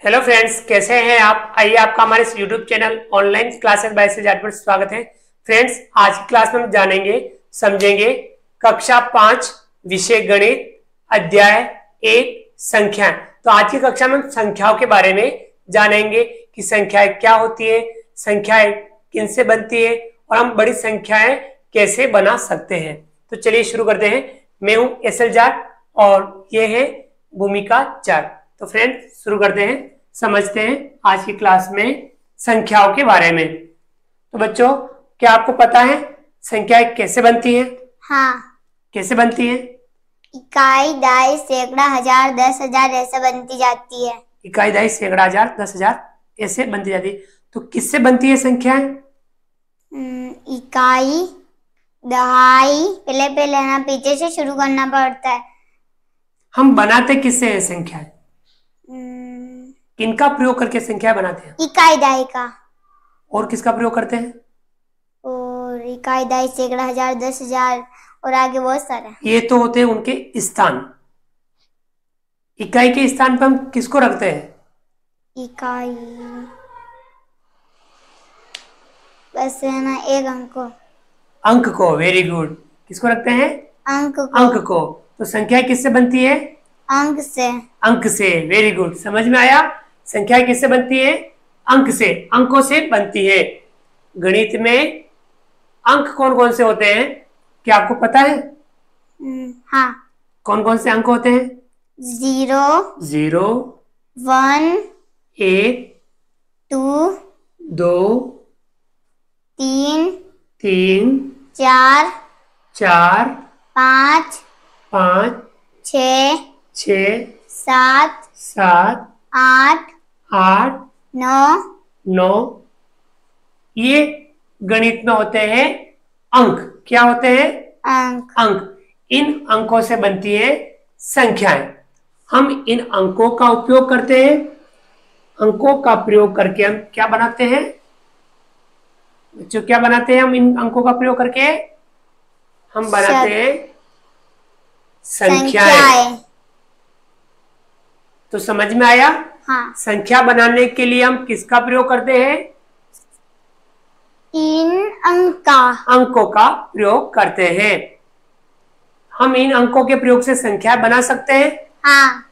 Hello friends, कैसे हैं आप। आइए आपका हमारे इस YouTube channel online classes bye से जाट पर स्वागत है। फ्रेंड्स, आज की क्लास में हम जानेंगे समझेंगे कक्षा 5 विषय गणित अध्याय 1 संख्या। तो आज की कक्षा में हम संख्याओं के बारे में जानेंगे कि संख्याएं क्या होती है, संख्याएं किनसे बनती है और हम बड़ी संख्याएं कैसे बना सकते हैं। तो चलिए शुरू करते हैं। मैं हूं एसएल जाट और ये है भूमिका जाट। तो फ्रेंड्स शुरू करते हैं, समझते हैं आज की क्लास में संख्याओं के बारे में। तो बच्चों, क्या आपको पता है संख्याएं कैसे बनती हैं? हाँ। कैसे बनती हैं? इकाई, दहाई, सैकड़ा, हजार, 10,000 ऐसे बनती जाती है। इकाई, दहाई, सैकड़ा, हजार, 10,000 ऐसे बनती जाती है। तो किससे बनती है संख्याएं? इकाई, दहाई, पहले पहले ना पीछे से शुरू करना पड़ता है। हम बनाते किससे हैं संख्याएं? किनका प्रयोग करके संख्या बनाते हैं? इकाई, दहाई का। और किसका प्रयोग करते हैं? और इकाई, दहाई, सैकड़ा, हजार, 10,000 और आगे बहुत सारे। ये तो होते हैं उनके स्थान। इकाई के स्थान पर हम किसको रखते हैं? इकाई बस है ना, एक अंक को। Very good. किसको रखते हैं? अंक को। अंक को। तो संख्या किससे बनती है? अंक से। अंक से। वेरी गुड, समझ में आया। संख्या किससे बनती है? अंक से, अंकों से बनती है। गणित में अंक कौन कौन से होते हैं, क्या आपको पता है? हाँ। कौन कौन से अंक होते हैं? 0, 0, 1, 1, 2, 2, 3, 3, 4, 4, 5, 5, 6, 6, 7, 7, 8, 8, 9, 9। ये गणित में होते हैं अंक। क्या होते हैं? अंक। अंक। इन अंकों से बनती है संख्याएं। हम इन अंकों का उपयोग करते हैं। अंकों का प्रयोग करके हम क्या बनाते हैं बच्चों? क्या बनाते हैं हम इन अंकों का प्रयोग करके? हम बनाते हैं संख्याएं। तो समझ में आया? हाँ। संख्या बनाने के लिए हम किसका प्रयोग करते हैं? इन अंकों का प्रयोग करते हैं। हम इन अंकों के प्रयोग से संख्या बना सकते हैं। हाँ।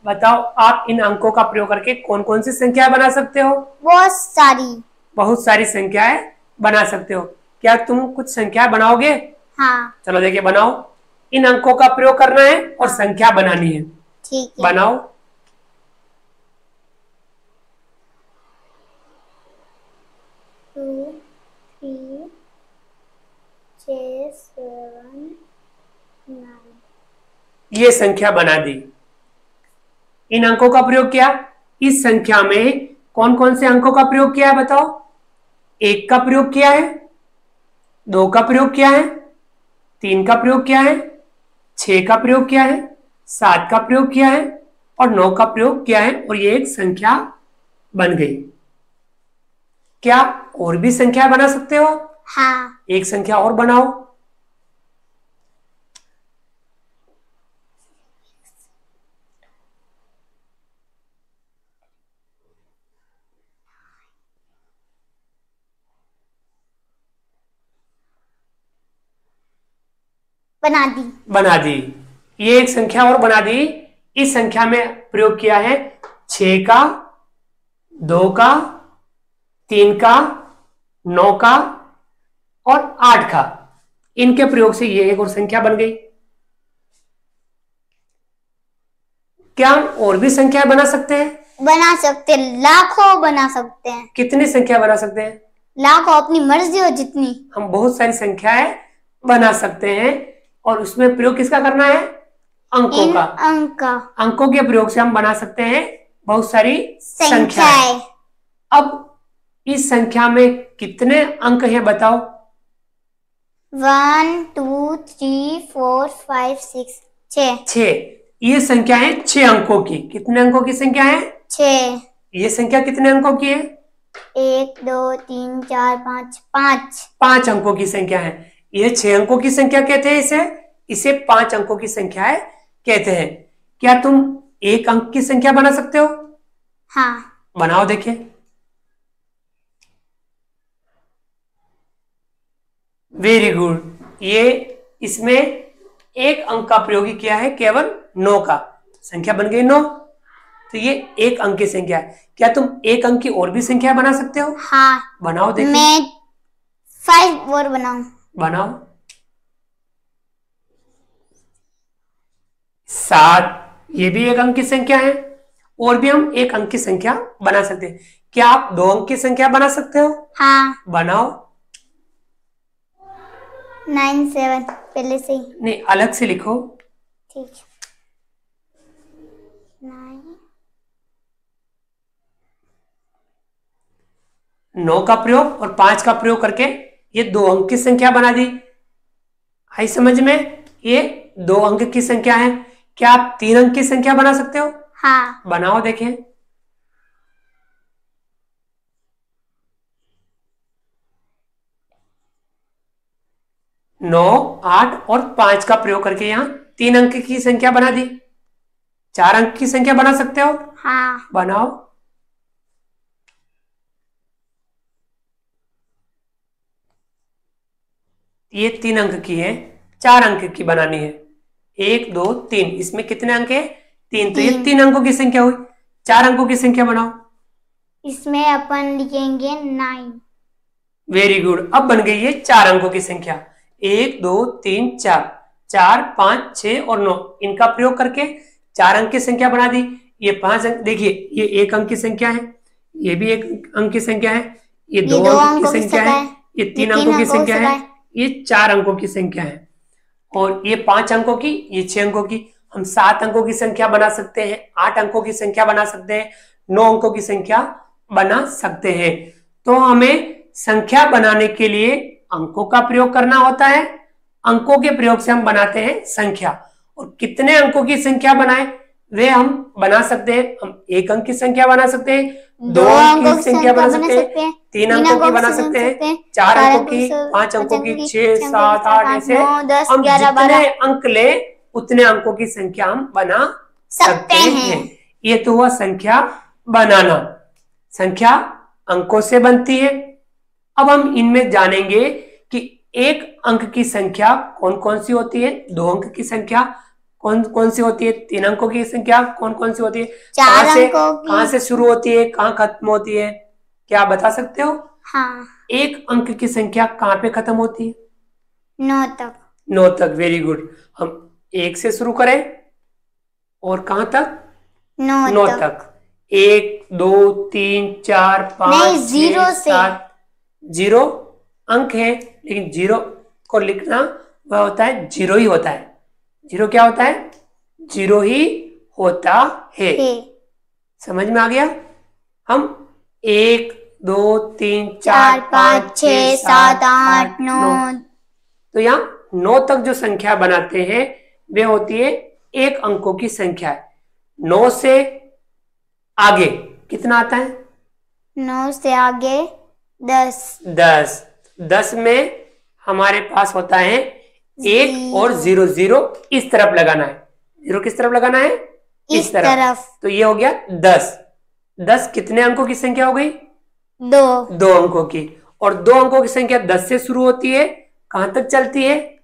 बताओ, आप इन अंकों का प्रयोग करके कौन कौन सी संख्या बना सकते हो? बहुत सारी। बहुत सारी संख्याएं बना सकते हो। क्या तुम कुछ संख्या बनाओगे? हाँ। चलो देखिए, बनाओ। इन अंकों का प्रयोग करना है और संख्या बनानी है। ठीक है। बनाओ। 2, 3, 6, 7, 9। ये संख्या बना दी। इन अंकों का प्रयोग किया। इस संख्या में कौन कौन से अंकों का प्रयोग किया है बताओ? 1 का प्रयोग किया है, 2 का प्रयोग किया है, 3 का प्रयोग किया है, 6 का प्रयोग किया है, 7 का प्रयोग किया है और 9 का प्रयोग किया है और ये एक संख्या बन गई। क्या और भी संख्या बना सकते हो? हाँ। एक संख्या और बनाओ। बना दी। ये एक संख्या और बना दी। इस संख्या में प्रयोग किया है 6 का, 2 का, 3 का, 9 का और 8 का। इनके प्रयोग से ये एक और संख्या बन गई। क्या हम और भी संख्या बना सकते हैं? बना सकते हैं, लाखों बना सकते हैं। कितनी संख्या बना सकते हैं? लाखों, अपनी मर्जी हो जितनी। हम बहुत सारी संख्याएं बना सकते हैं और उसमें प्रयोग किसका करना है? अंकों का। अंकों के प्रयोग से हम बना सकते हैं बहुत सारी संख्याएं। अब इस संख्या में कितने अंक हैं बताओ? 1, 2, 3, 4, 5, 6, 6। ये संख्या है 6 अंकों की। कितने अंकों की संख्या है? 6। ये संख्या कितने अंकों की है? 1, 2, 3, 4, 5, 5। 5 अंकों की संख्या है। ये 6 अंकों की संख्या कहते हैं इसे 5 अंकों की संख्या कहते हैं। क्या तुम एक अंक की संख्या बना सकते हो? हाँ। बनाओ देखिए। Very good. ये इसमें एक अंक का प्रयोग ही किया है, केवल 9 का। संख्या बन गई 9। तो ये एक अंक की संख्या है। क्या तुम एक अंक की और भी संख्या बना सकते हो? हाँ। बनाओ देखिए। मैं 5 और बनाऊं? बनाओ। 7, ये भी एक अंक की संख्या है। और भी हम एक अंक की संख्या बना सकते हैं। क्या आप 2 अंक की संख्या बना सकते हो? हाँ। बनाओ। 9 7 पहले से ही। नहीं, अलग से लिखो। ठीक। 9 9 का प्रयोग और 5 का प्रयोग करके ये 2 अंक की संख्या बना दी। आई समझ में? ये 2 अंक की संख्या है। क्या आप 3 अंक की संख्या बना सकते हो? हाँ। बनाओ देखें। 9 8 और 5 का प्रयोग करके यहाँ 3 अंक की संख्या बना दी। 4 अंक की संख्या बना सकते हो? हाँ। बनाओ। ये 3 अंक की है, 4 अंक की बनानी है। 1 2 3, इसमें कितने अंक है? 3। तो ये 3 अंकों की संख्या हुई। 4 अंकों की संख्या बनाओ। इसमें अपन लिखेंगे 9। Very good. अब बन गई है 4 अंकों की संख्या। 1 2 3 4, 4 5 6 और 9, इनका प्रयोग करके 4 अंक की संख्या बना दी। ये 5 अंक, देखिए ये 1 अंक की संख्या है, ये भी 1 अंक की संख्या है, ये 2 अंक की संख्या है, ये 3 अंकों की संख्या है, ये 4 अंकों की संख्या है, और ये 5 अंकों की, ये 6 अंकों की। हम 7 अंकों की संख्या बना सकते हैं, 8 अंकों की संख्या बना सकते हैं, 9 अंकों की संख्या बना सकते हैं। तो हमें संख्या बनाने के लिए अंकों का प्रयोग करना होता है। अंकों के प्रयोग से हम बनाते हैं संख्या। और कितने अंकों की संख्या बनाए वे हम बना सकते हैं। हम 1 अंक की संख्या बना सकते हैं, 2 अंक की संख्या बना सकते हैं, 3 अंकों की बना सकते हैं, 4 अंकों की, 5 अंकों की, 6 7 8, ऐसे हम जितने अंक ले उतने अंकों की संख्या हम बना सकते हैं। ये तो हुआ संख्या बनाना। संख्या अंकों से बनती है। अब हम इनमें जानेंगे कि 1 अंक की संख्या कौन कौन सी होती है, 2 अंक की संख्या कौन कौन सी होती है, 3 अंकों की संख्या कौन कौन सी होती है, कहां से शुरू होती है, कहां खत्म होती है, क्या आप बता सकते हो? हाँ। 1 अंक की संख्या कहां पे खत्म होती है? 9 तक। 9 तक। Very good. हम 1 से शुरू करें और कहां तक? 9 तक। 1 2 3 4 5 6 7। 0 अंक है, लेकिन 0 को लिखना वह होता है 0 ही होता है। 0 क्या होता है? 0 ही होता है। समझ में आ गया? हम 1 2 3 4 5 6 7 8 9, तो यहाँ 9 तक जो संख्या बनाते हैं वे होती है 1 अंकों की संख्या है। 9 से आगे कितना आता है? 9 से आगे 10। 10 में हमारे पास होता है 1 और 0। 0 इस तरफ लगाना है। 0 किस तरफ लगाना है? इस तरफ। तो ये हो गया 10। 10 कितने अंकों की संख्या हो गई? 2 अंकों की। और 2 अंकों की संख्या 10 से शुरू होती है, कहां तक चलती है?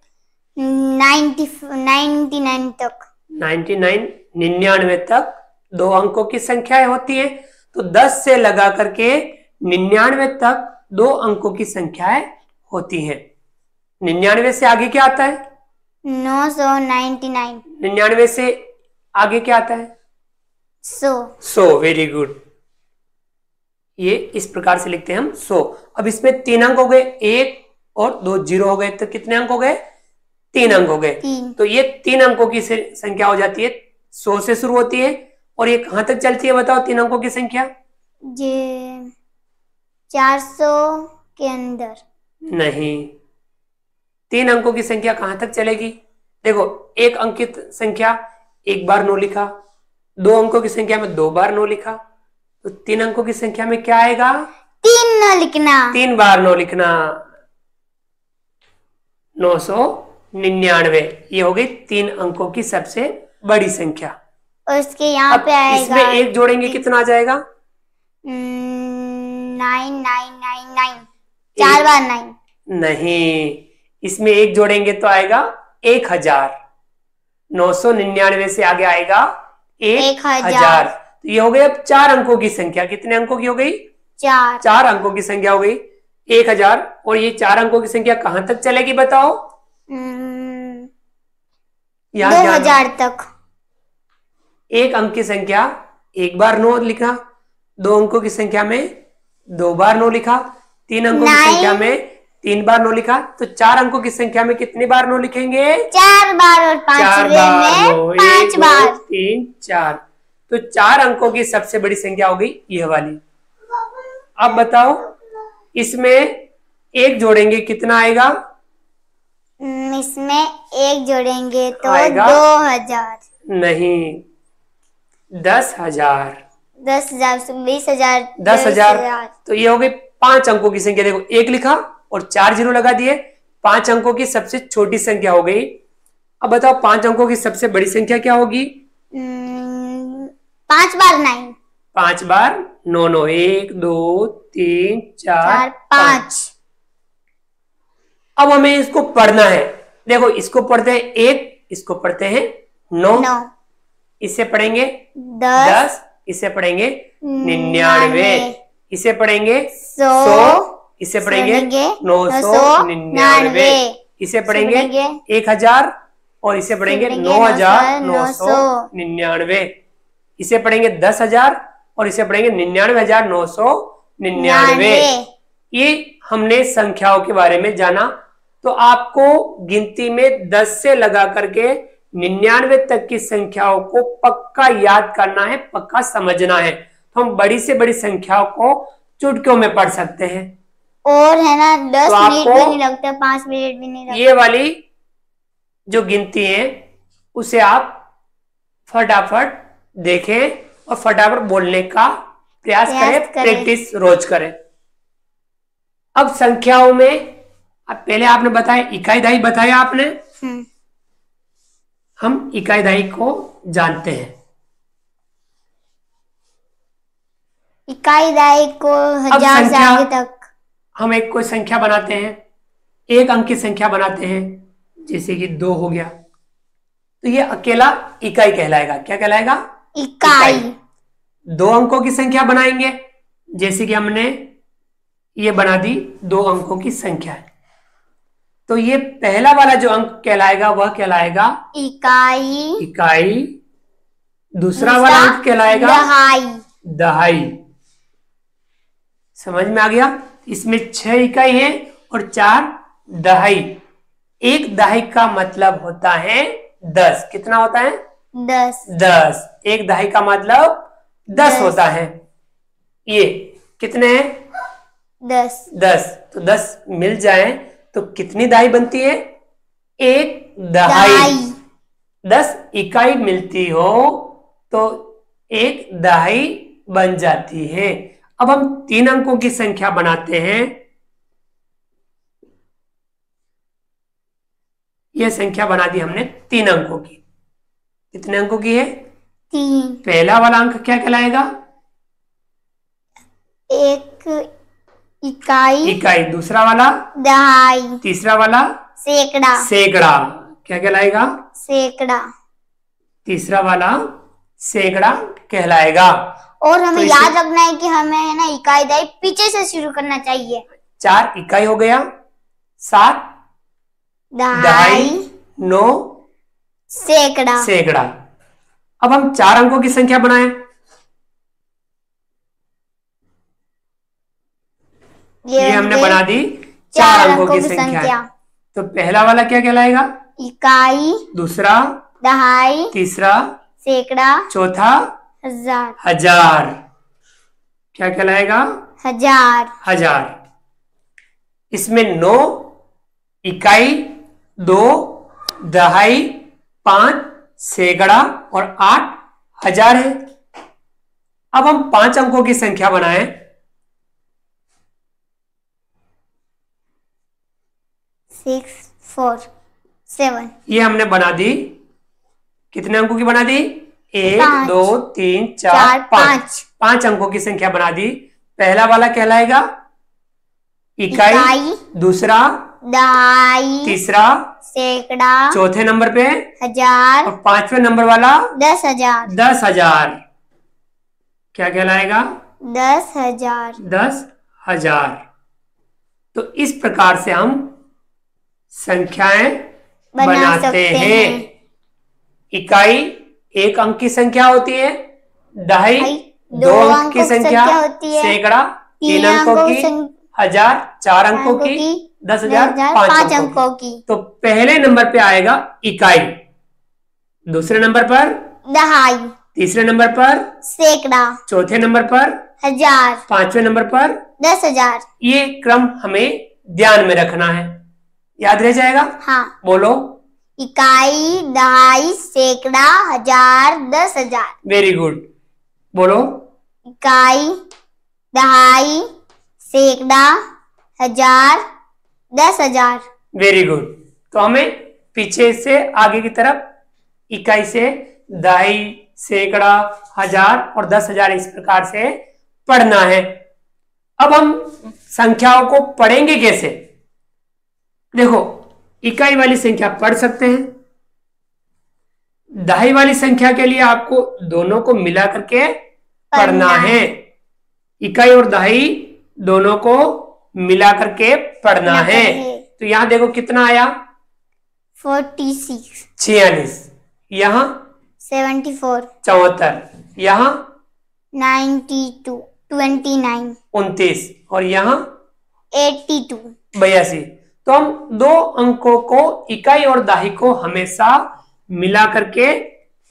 99 तक। 99 तक 2 अंकों की संख्या होती है। तो 10 से लगा करके 99 तक 2 अंकों की संख्याएं होती हैं। 99 से आगे क्या आता है? 999। 99 से आगे क्या आता है? 100। Very good. ये इस प्रकार से लिखते हैं हम 100। अब इसमें 3 अंक हो गए, 1 और 2 0 हो गए, तो कितने अंक हो गए? 3 अंक हो गए। तो ये 3 अंकों की संख्या हो जाती है। 100 से शुरू होती है और ये कहां तक चलती है बताओ? 3 अंकों की संख्या? 400 के अंदर नहीं। 3 अंकों की संख्या कहां तक चलेगी? देखो, 1 अंक की संख्या 1 बार 9 लिखा, 2 अंकों की संख्या में 2 बार 9 लिखा, तो 3 अंकों की संख्या में क्या आएगा? 3 न लिखना, 3 बार 9 लिखना। 999। ये हो गई 3 अंकों की सबसे बड़ी संख्या। और उसके यहाँ पे आएगा, इसमें 1 जोड़ेंगे कितना आ जाएगा? 9 9 9 9 4 बार 9। नहीं, इसमें एक जोड़ेंगे तो आएगा 1000। 999 से आगे आएगा 1000। तो ये हो गई अब 4 अंकों की संख्या। कितने अंकों की हो गई? 4। 4 अंकों की संख्या हो गई 1000। और ये 4 अंकों की संख्या कहां तक चलेगी बताओ? 2000 तक। एक अंक की संख्या एक बार 9 लिखा, 2 अंकों की संख्या में 2 बार 9 लिखा, 3 अंकों की संख्या में 3 बार 9 लिखा। तो 4 अंकों की संख्या में कितनी बार 9 लिखेंगे? 4 बार। और 5 में 5 बार। 3 4। तो 4 अंकों की सबसे बड़ी संख्या हो गई ये वाली। अब बताओ, इसमें एक जोड़ेंगे कितना आएगा? इसमें एक जोड़ेंगे तो आएगा 2000। नहीं, 10,000। 10,000 से 20,000। 10,000। तो ये हो गई 5 अंकों की संख्या। देखो, एक लिखा और 4 जीरो लगा दिए। 5 अंकों की सबसे छोटी संख्या हो गई। अब बताओ 5 अंकों की सबसे बड़ी संख्या क्या होगी? 5 बार 9। 5 बार 9 9। 1 2 3 4 5। अब हमें इसको पढ़ना है। देखो, इसको पढ़ते हैं 1, इसको पढ़ते हैं 9। इसे पढ़ेंगे 10, इसे पढ़ेंगे 99, इसे पढ़ेंगे 100, इसे पढ़ेंगे 999, इसे पढ़ेंगे 1000 और इसे पढ़ेंगे 9999, इसे पढ़ेंगे 10,000 और इसे पढ़ेंगे 99,999। ये हमने संख्याओं के बारे में जाना। तो आपको गिनती में 10 से लगा करके 99 तक की संख्याओं को पक्का याद करना है, पक्का समझना है। तो हम बड़ी से बड़ी संख्याओं को चुटकियों में पढ़ सकते हैं। और है ना, 10 मिनट भी नहीं लगता, 5 मिनट भी नहीं लगता। ये वाली जो गिनती है उसे आप फटाफट देखें और फटाफट बोलने का प्रयास करें, प्रैक्टिस रोज करें। अब संख्याओं में अब पहले आपने बताया इकाई दहाई बताया आपने। हम इकाई दहाई को जानते हैं। इकाई दहाई को 1000 से आगे तक हम एक कोई संख्या बनाते हैं, एक अंक की संख्या बनाते हैं, जैसे कि 2 हो गया, तो ये अकेला इकाई कहलाएगा। क्या कहलाएगा? इकाई। 2 अंकों की संख्या बनाएंगे, जैसे कि हमने ये बना दी 2 अंकों की संख्या है, तो ये पहला वाला जो अंक कहलाएगा वह कहलाएगा इकाई। इकाई। दूसरा वाला अंक कहलाएगा दहाई। दहाई। समझ में आ गया? इसमें 6 इकाई है और 4 दहाई। एक दहाई का मतलब होता है 10। कितना होता है? 10। 10। एक दहाई का मतलब 10 होता है। ये कितने हैं? 10। 10। तो 10 मिल जाए तो कितनी दहाई बनती है? एक दहाई। 10 इकाई मिलती हो तो एक दहाई बन जाती है। अब हम 3 अंकों की संख्या बनाते हैं। यह संख्या बना दी हमने 3 अंकों की। कितने अंकों की है? 3। पहला वाला अंक क्या कहलाएगा? एक इकाई। इकाई। दूसरा वाला दहाई। तीसरा वाला सैकड़ा। सैकड़ा। क्या कहलाएगा? सैकड़ा। तीसरा वाला सैकड़ा कहलाएगा। और हमें याद रखना है कि हमें है ना इकाई दहाई पीछे से शुरू करना चाहिए। 4 इकाई हो गया, 7 दहाई, 9 सैकड़ा। सैकड़ा। अब हम 4 अंकों की संख्या बनाएं। ये हमने बना दी 4 अंकों की संख्या। तो पहला वाला क्या कहलाएगा? इकाई। दूसरा दहाई। तीसरा सैकड़ा। चौथा हजार। हजार। क्या कहलाएगा? हजार। हजार। इसमें 9 इकाई, 2 दहाई, 5 सैकड़ा और 8 हजार है। अब हम 5 अंकों की संख्या बनाएं। 6 4 7। ये हमने बना दी। कितने अंकों की बना दी? 1 5, 2 3 4 4, 5 5 अंकों की संख्या बना दी। पहला वाला कहलाएगा इकाई, दूसरा दहाई, तीसरा सैकड़ा, चौथे नंबर पे हजार, और पांचवें नंबर वाला 10,000, 10,000 क्या कहलाएगा? 10,000। 10,000। तो इस प्रकार से हम संख्याएं बना बनाते सकते हैं। हैं। इकाई 1 अंक की संख्या होती है, दहाई 2 अंक की संख्या होती है, सैकड़ा 3 अंकों की, हजार 4 अंकों की, 10,000 5 अंकों की। तो पहले नंबर पे आएगा इकाई, दूसरे नंबर पर दहाई, तीसरे नंबर पर सैकड़ा, चौथे नंबर पर हजार, पांचवें नंबर पर 10,000। ये क्रम हमें ध्यान में रखना है, याद रह जाएगा। हाँ, बोलो। इकाई, दहाई, सैकड़ा, हजार, 10,000। Very good. बोलो। इकाई, दहाई, सैकड़ा, हजार, 10,000। Very good. तो हमें पीछे से आगे की तरफ इकाई से दहाई, सैकड़ा, हजार और 10,000 इस प्रकार से पढ़ना है। अब हम संख्याओं को पढ़ेंगे कैसे? देखो, इकाई वाली संख्या पढ़ सकते हैं, दहाई वाली संख्या के लिए आपको दोनों को मिला करके पढ़ना है। इकाई और दहाई दोनों को मिला करके पढ़ना है। तो यहां देखो कितना आया? 46, 46, यहां 74, 74, यहां 92, 29, 29 और यहां 82। 82। तो हम दो अंकों को, इकाई और दहाई को हमेशा मिला करके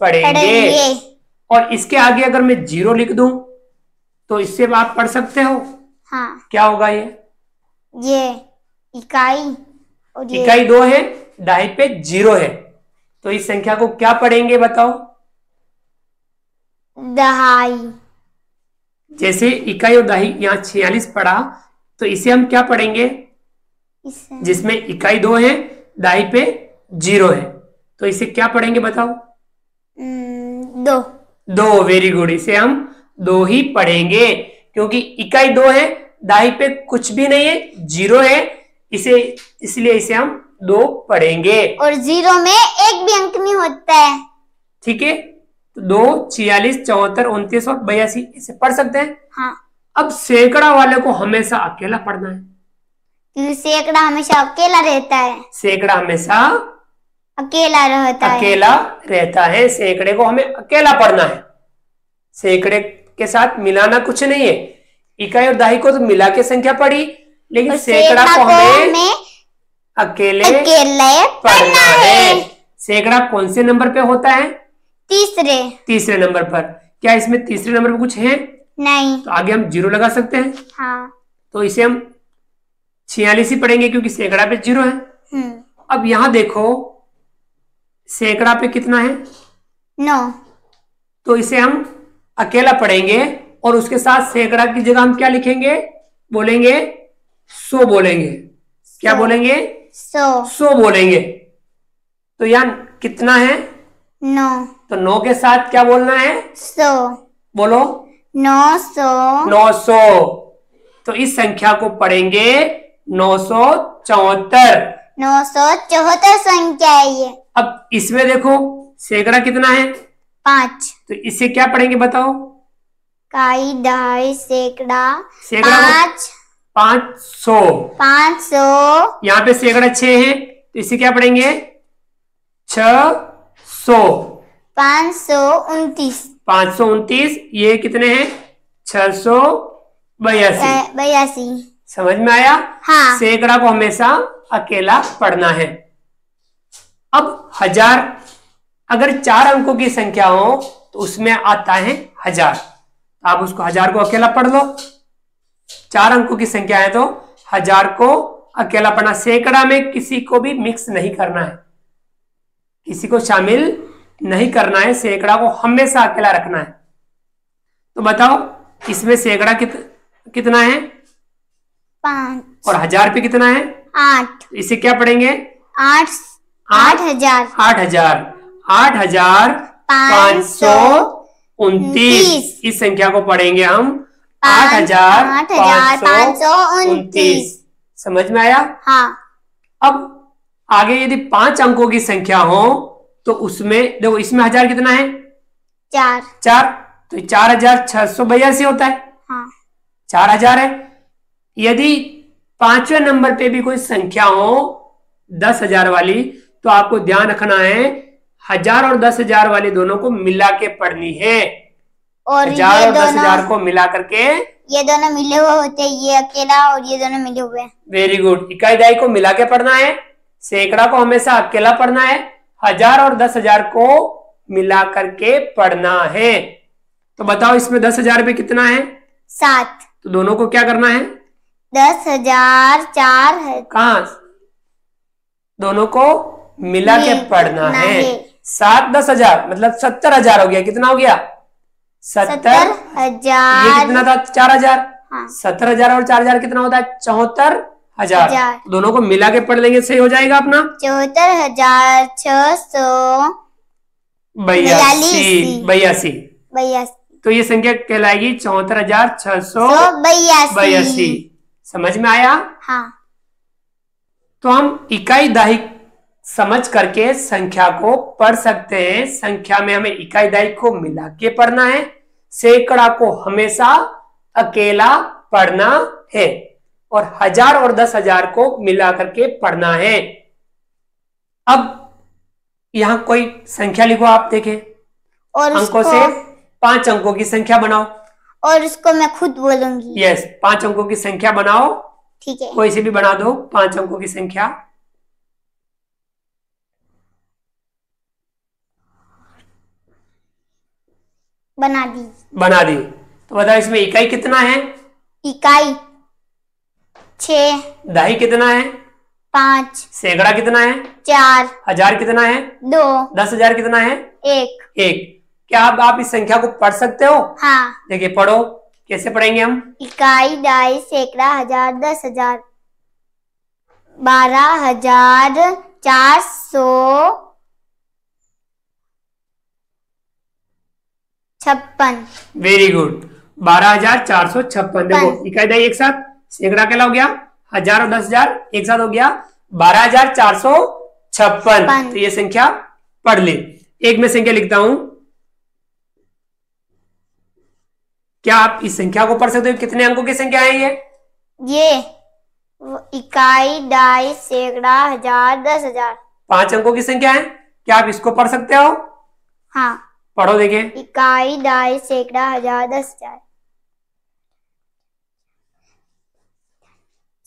पढ़ेंगे। और इसके आगे अगर मैं 0 लिख दूं तो इससे आप पढ़ सकते हो। हाँ, क्या होगा ये इकाई और ये इकाई 2 है, दहाई पे 0 है, तो इस संख्या को क्या पढ़ेंगे बताओ? दहाई। जैसे इकाई और दहाई यहाँ 46 पढ़ा, तो इसे हम क्या पढ़ेंगे? जिसमें इकाई 2 है, दहाई पे 0 है, तो इसे क्या पढ़ेंगे बताओ? 2। Very good. इसे हम 2 ही पढ़ेंगे, क्योंकि इकाई 2 है, दहाई पे कुछ भी नहीं है, 0 है, इसलिए इसे हम 2 पढ़ेंगे। और 0 में एक भी अंक नहीं होता है। ठीक है, तो 2, 46, 74, 29 और 82 इसे पढ़ सकते हैं। हाँ। अब सैकड़ा वाले को हमेशा अकेला पढ़ना है, क्योंकि सैकड़ा हमेशा अकेला रहता है। सैकड़ा हमेशा अकेला रहता है। सैकड़े को हमें अकेला पढ़ना है, सैकड़े के साथ मिलाना कुछ नहीं है। इकाई और दहाई को तो मिला के संख्या पढ़ी, लेकिन सैकड़ा को हमें अकेले पढ़ना है। सैकड़ा कौन से नंबर पे होता है? तीसरे नंबर पर। क्या इसमें तीसरे नंबर पे कुछ है? नहीं। तो आगे हम 0 लगा सकते हैं। हाँ। तो इसे हम 46 ही पढ़ेंगे, क्योंकि सैकड़ा पे 0 है। अब यहां देखो, सैकड़ा पे कितना है? 9। तो इसे हम अकेला पढ़ेंगे, और उसके साथ सैकड़ा की जगह हम क्या लिखेंगे? बोलेंगे 100 बोलेंगे। क्या बोलेंगे? 100 बोलेंगे। तो यहाँ कितना है? 9। तो 9 के साथ क्या बोलना है? 100। बोलो। 900। 900। तो इस संख्या को पढ़ेंगे 974। 974 संख्या है ये। अब इसमें देखो, सैकड़ा कितना है? 5। तो इससे क्या पढ़ेंगे बताओ? इकाई, दहाई, सैकड़ा 500। 500। यहाँ पे सैकड़ा 6 है, तो इसे क्या पढ़ेंगे? 600। 529। 529। ये कितने हैं? 682। समझ में आया? हाँ। सैकड़ा को हमेशा अकेला पढ़ना है। अब हजार, अगर 4 अंकों की संख्या हो तो उसमें आता है 1000। आप उसको 1000 को अकेला पढ़ लो। 4 अंकों की संख्या है तो 1000 को अकेला पढ़ना। सैकड़ा में किसी को भी मिक्स नहीं करना है, किसी को शामिल नहीं करना है, सैकड़ा को हमेशा अकेला रखना है। तो बताओ, इसमें सैकड़ा कितना है? 5। और 1000 पे कितना है? 8। इसे क्या पढ़ेंगे? 8000। 8000। 529। इस संख्या को पढ़ेंगे हम 8529। समझ में आया? हाँ। अब आगे यदि 5 अंकों की संख्या हो तो उसमें देखो, इसमें 1000 कितना है? 4। तो 4682 होता है। हाँ। 4000 है। यदि 5वें नंबर पे भी कोई संख्या हो 10,000 वाली, तो आपको ध्यान रखना है 1000 और 10,000 वाली दोनों को मिला के पढ़नी है। और 1000 और 10,000 को मिला करके, ये दोनों मिले हुए होते हैं, ये अकेला और ये दोनों मिले हुए। Very good. इकाई दहाई को मिला के पढ़ना है, सैकड़ा को हमेशा अकेला पढ़ना है, 1000 और 10,000 को मिला करके पढ़ना है। तो बताओ इसमें 10,000 पे कितना है? 7। तो दोनों को क्या करना है? 10,000 4 है। कहां? दोनों को मिला के पढ़ना है। 7 10,000 मतलब 70,000 हो गया। कितना हो गया? 70,000। ये कितना था? 4000। हाँ। 70,000 और 4000 कितना होता है? 74,000। दोनों को मिला के पढ़ लेंगे, सही हो जाएगा अपना 74,682। तो ये संख्या कहलाएगी 74,682। समझ में आया? हाँ। तो हम इकाई दहाई समझ करके संख्या को पढ़ सकते हैं। संख्या में हमें इकाई दहाई को मिला के पढ़ना है, सैकड़ा को हमेशा अकेला पढ़ना है, और 1000 और 10,000 को मिला करके पढ़ना है। अब यहां कोई संख्या लिखो, आप देखें, और अंकों से 5 अंकों की संख्या बनाओ। और उसको मैं खुद बोलूंगी। यस, 5 अंकों की संख्या बनाओ। ठीक है। कोई से भी बना दो 5 अंकों की संख्या। बना दी। तो बताओ इसमें इकाई कितना है? इकाई 6। दहाई कितना है? 5। सैकड़ा कितना है? 4। 1000 कितना है? 2। 10,000 कितना है? 1। क्या आप इस संख्या को पढ़ सकते हो? हाँ। देखिए, पढ़ो। कैसे पढ़ेंगे हम? इकाई दहाई सैकड़ा 1000 10,000 12,456। Very good, 12,456। देखो, इकाई दहाई एक साथ, सैकड़ा क्या हो गया? 1000 और 10,000 एक साथ हो गया 12,456। तो ये संख्या पढ़ ले। एक में संख्या लिखता हूं, क्या आप इस संख्या को पढ़ सकते हो? कितने अंकों की संख्या है ये इकाई दहाई सैकड़ा 1000 10,000 5 अंकों की संख्या है। क्या आप इसको पढ़ सकते हो? हाँ। पढ़ो, देखें। इकाई दहाई सैकड़ा 1000 10,000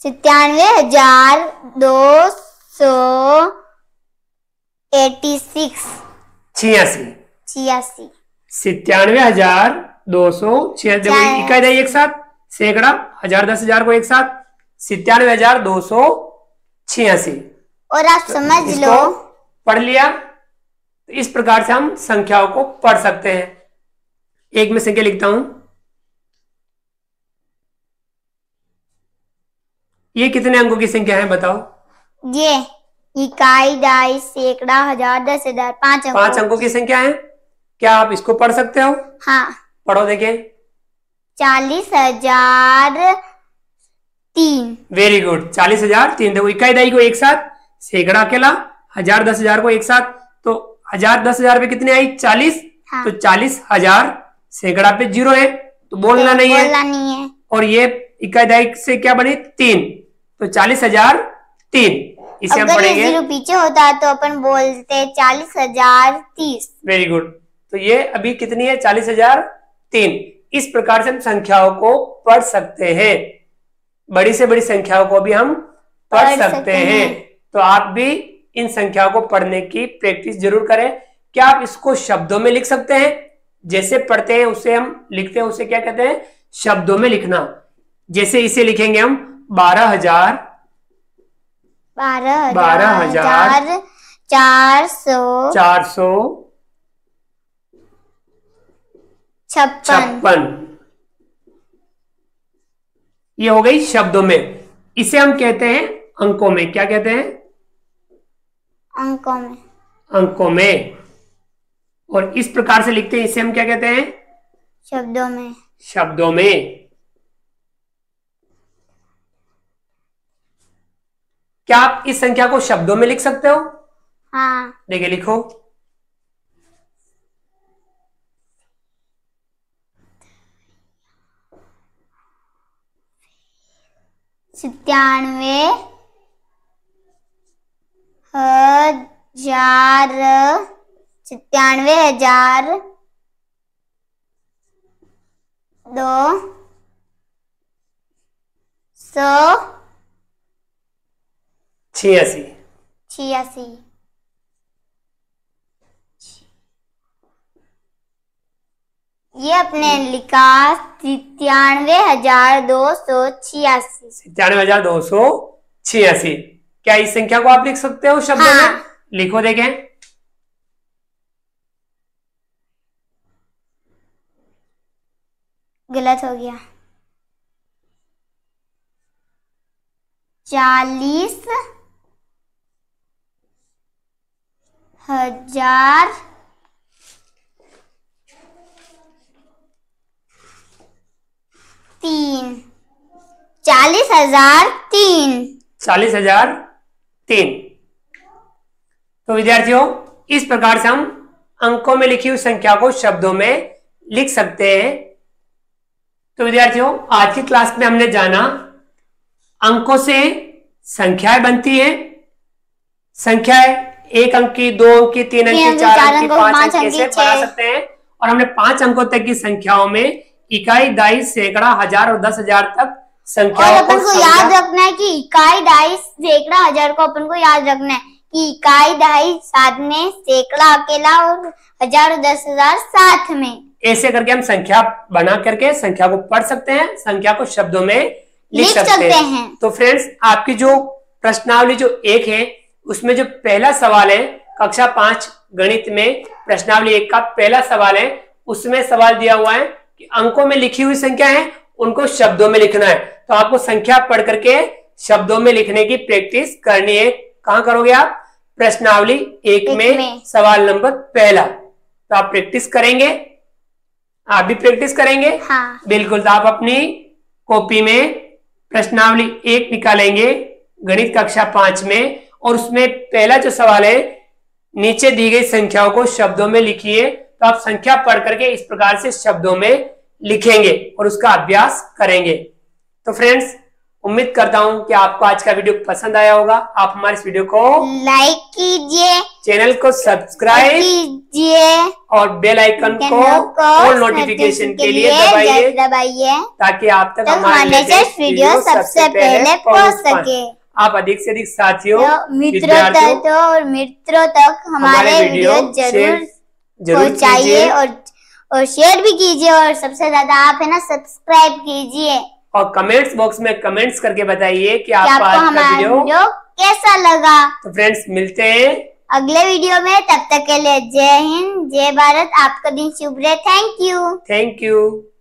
97,286। 86। 97,286। देखो, इकाई दहाई एक साथ, सैकड़ा 1000 10,000 को एक साथ, 97,286। और आप समझ लो, पढ़ लिया। तो इस प्रकार से हम संख्याओं को पढ़ सकते हैं। एक में संख्या लिखता हूं, ये कितने अंकों की संख्या है? बताओ। ये इकाई दहाई सैकड़ा 1000 10,000 5 अंकों की संख्या है। क्या आप इसको पढ़ सकते हो? हाँ। पढ़ो, देखें। 40,003। Very good, 40,003। देखो, इकाई दहाई को एक साथ, सैकड़ा अकेला, 1000 10,000 को एक साथ, तो 1000 10,000 पे कितने आई? 40। हाँ। तो 40,000 सैकड़ा पे 0 है, तो बोलना नहीं है। और ये इकाई दहाई से क्या बनी? 3, तो 40,003। इसे हम पढ़ेंगे। 0 पीछे होता तो अपन बोलते 40,030। Very good. तो ये अभी कितनी है? 40,003। इस प्रकार से हम संख्याओं को पढ़ सकते हैं। बड़ी से बड़ी संख्याओं को भी हम पढ़ सकते हैं। तो आप भी इन संख्याओं को पढ़ने की प्रैक्टिस जरूर करें। क्या आप इसको शब्दों में लिख सकते हैं? जैसे पढ़ते हैं उसे हम लिखते हैं, उसे क्या कहते हैं? शब्दों में लिखना। जैसे इसे लिखेंगे हम 12,000 456। ये हो गई शब्दों में। इसे हम कहते हैं अंकों में। क्या कहते हैं? अंकों में। अंकों में। और इस प्रकार से लिखते हैं, इसे हम क्या कहते हैं? शब्दों में। शब्दों में। क्या आप इस संख्या को शब्दों में लिख सकते हो? हाँ। देखिए लिखो। 97,000 286। ये अपने लिखा 97,286। 97,286। क्या इस संख्या को आप लिख सकते हो शब्दों हाँ। में? लिखो देखें। गलत हो गया। 40,000 3। 40,003। 40,003। तो विद्यार्थियों, इस प्रकार से हम अंकों में लिखी हुई संख्या को शब्दों में लिख सकते हैं। तो विद्यार्थियों, आज की क्लास में हमने जाना अंकों से संख्याएं बनती हैं। संख्याएं 1 अंक की, 2 अंक की, 3 अंक की, 4 अंक की, 5 अंक की ऐसे बना सकते हैं। और हमने 5 अंकों तक की संख्याओं में इकाई, दहाई, सैकड़ा, हजार और 10,000 तक संख्याओं को याद रखना है कि इकाई, दहाई, सैकड़ा, हजार को अपन को याद रखना है कि इकाई, दहाई साथ में, सैकड़ा अकेला और हजार और 10,000 साथ में। ऐसे करके हम संख्या बना करके संख्या को पढ़ सकते हैं, संख्या को शब्दों में लिख सकते हैं। तो फ्रेंड्स, आपकी जो प्रश्नावली जो 1 है उसमें जो पहला सवाल है कक्षा 5 गणित में प्रश्नावली 1 का पहला सवाल है, उसमें सवाल दिया हुआ है कि अंकों में लिखी हुई संख्या है उनको शब्दों में लिखना है। तो आपको संख्या पढ़ करके शब्दों में लिखने की प्रैक्टिस करनी है। कहां करोगे आप? प्रश्नावली 1 में सवाल नंबर पहला। तो आप प्रैक्टिस करेंगे, आप भी प्रैक्टिस करेंगे? हाँ। बिल्कुल। तो आप अपनी कॉपी में प्रश्नावली 1 निकालेंगे गणित कक्षा 5 में, और उसमें पहला जो सवाल है नीचे दी गई संख्याओं को शब्दों में लिखिए। तो आप संख्या पढ़ करके इस प्रकार से शब्दों में लिखेंगे और उसका अभ्यास करेंगे। तो फ्रेंड्स, उम्मीद करता हूं कि आपको आज का वीडियो पसंद आया होगा। आप हमारे इस वीडियो को लाइक कीजिए, चैनल को सब्सक्राइब कीजिए और बेल आइकन को ऑल नोटिफिकेशन के लिए दबाइए ताकि आप तक हमारे लेटेस्ट वीडियो सबसे पहले पहुंच सके। आप अधिक से अधिक साथियों, मित्रों तक हमारे वीडियो जरूर पहुंचाइए और शेयर भी कीजिए, और सबसे ज्यादा आप है ना सब्सक्राइब कीजिए, और कमेंट्स बॉक्स में कमेंट्स करके बताइए कि आपको हमारा वीडियो कैसा लगा। तो फ्रेंड्स, मिलते हैं अगले वीडियो में। तब तक के लिए जय हिंद, जय भारत। आपका दिन शुभ रहे। Thank you.